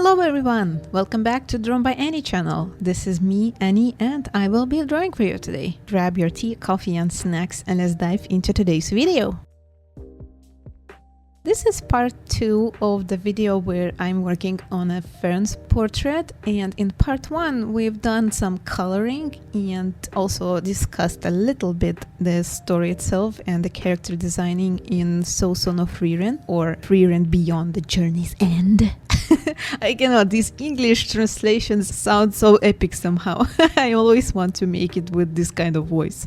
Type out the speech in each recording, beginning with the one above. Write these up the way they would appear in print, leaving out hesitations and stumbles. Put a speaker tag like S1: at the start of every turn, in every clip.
S1: Hello everyone! Welcome back to Drawn by Annie channel. This is me, Annie, and I will be drawing for you today. Grab your tea, coffee and snacks and let's dive into today's video. This is part 2 of the video where I'm working on a Fern's portrait, and in part 1 we've done some coloring and also discussed a little bit the story itself and the character designing in So no Frieren, or Frieren Beyond the Journey's End. I cannot, these English translations sound so epic somehow. I always want to make it with this kind of voice.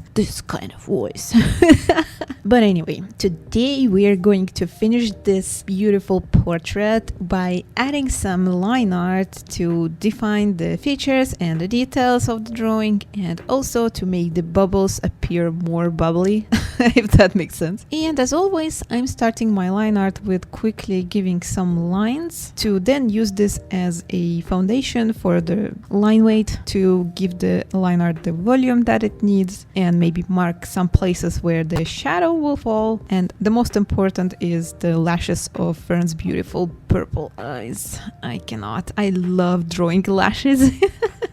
S1: But anyway, today we are going to finish this beautiful portrait by adding some line art to define the features and the details of the drawing, and also to make the bubbles appear more bubbly, if that makes sense. And as always, I'm starting my line art with quickly giving some lines to then use this as a foundation for the line weight to give the line art the volume that it needs, and maybe mark some places where the shadow will fall. And the most important is the lashes of Fern's beautiful purple eyes. I love drawing lashes.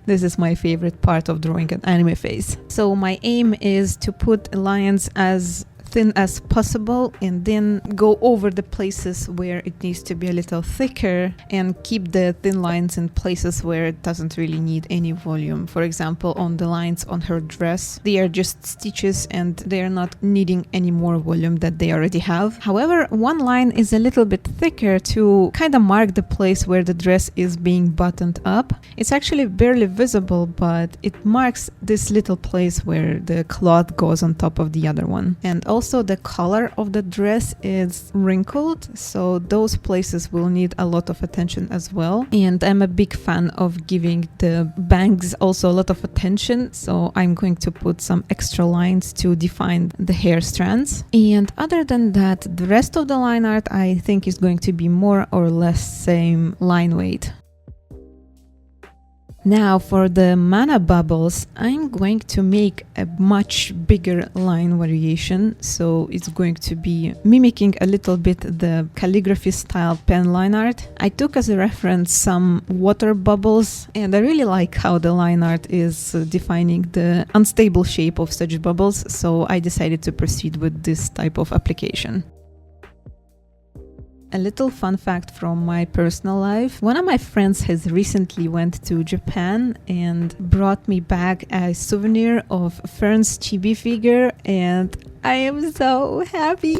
S1: This is my favorite part of drawing an anime face. So my aim is to put lines as thin as possible and then go over the places where it needs to be a little thicker and keep the thin lines in places where it doesn't really need any volume. For example, on the lines on her dress, they are just stitches and they are not needing any more volume that they already have. However, one line is a little bit thicker to kind of mark the place where the dress is being buttoned up. It's actually barely visible, but it marks this little place where the cloth goes on top of the other one. And also the color of the dress is wrinkled, so those places will need a lot of attention as well. And I'm a big fan of giving the bangs also a lot of attention, so I'm going to put some extra lines to define the hair strands. And other than that, the rest of the line art I think is going to be more or less same line weight. Now for the mana bubbles, I'm going to make a much bigger line variation, so it's going to be mimicking a little bit the calligraphy style pen line art. I took as a reference some water bubbles, and I really like how the line art is defining the unstable shape of such bubbles, so I decided to proceed with this type of application. A little fun fact from my personal life. One of my friends has recently went to Japan and brought me back a souvenir of Fern's chibi figure, and I am so happy.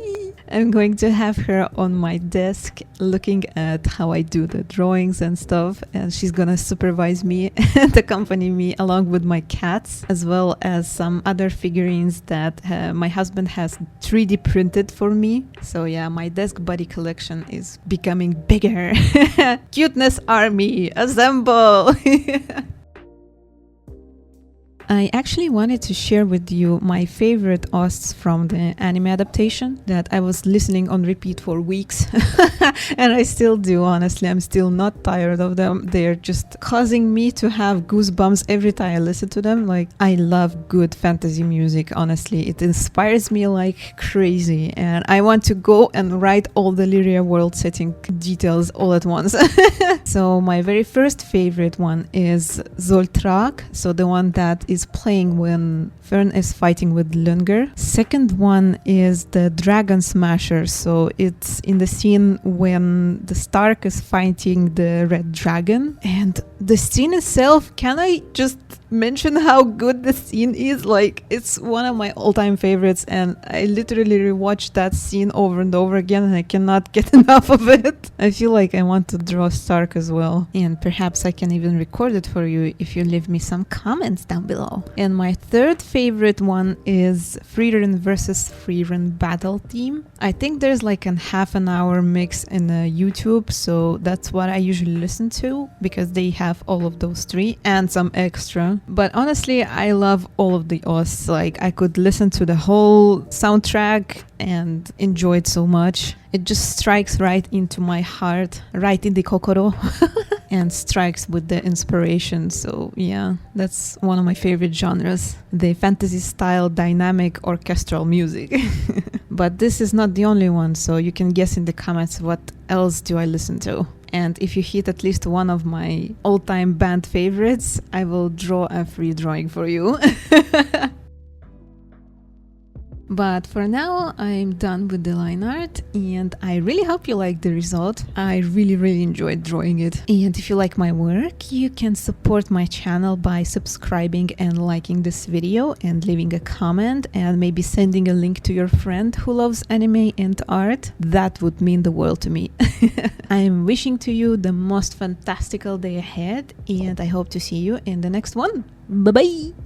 S1: I'm going to have her on my desk looking at how I do the drawings and stuff, and she's gonna supervise me and accompany me along with my cats, as well as some other figurines that my husband has 3D printed for me. So yeah, my desk buddy collection is becoming bigger. Cuteness army, assemble! I actually wanted to share with you my favorite OSTs from the anime adaptation that I was listening on repeat for weeks. And I still do, honestly. I'm still not tired of them. They're just causing me to have goosebumps every time I listen to them. Like, I love good fantasy music, honestly. It inspires me like crazy. And I want to go and write all the Lyria world setting details all at once. So my very first favorite one is Zoltrak. So the one that is playing when Fern is fighting with Lunger. Second one is the Dragon Smasher, so it's in the scene when the Stark is fighting the Red Dragon. And the scene itself, can I just mention how good the scene is? Like, it's one of my all-time favorites, and I literally rewatched that scene over and over again, and I cannot get enough of it. I feel like I want to draw Stark as well, and perhaps I can even record it for you if you leave me some comments down below. And my third favorite one is Frieren versus Frieren battle theme. I think there's like an half an hour mix in YouTube, so that's what I usually listen to, because they have all of those three and some extra. But honestly, I love all of the OSTs. Like, I could listen to the whole soundtrack and enjoy it so much. It just strikes right into my heart, right in the kokoro, and strikes with the inspiration. So yeah, that's one of my favorite genres, the fantasy style dynamic orchestral music. But this is not the only one, so you can guess in the comments what else do I listen to. And if you hit at least one of my all-time band favorites, I will draw a free drawing for you. But for now, I'm done with the line art, and I really hope you like the result. I really enjoyed drawing it. And if you like my work, you can support my channel by subscribing and liking this video and leaving a comment and maybe sending a link to your friend who loves anime and art. That would mean the world to me. I'm wishing to you the most fantastical day ahead, and I hope to see you in the next one. Bye bye!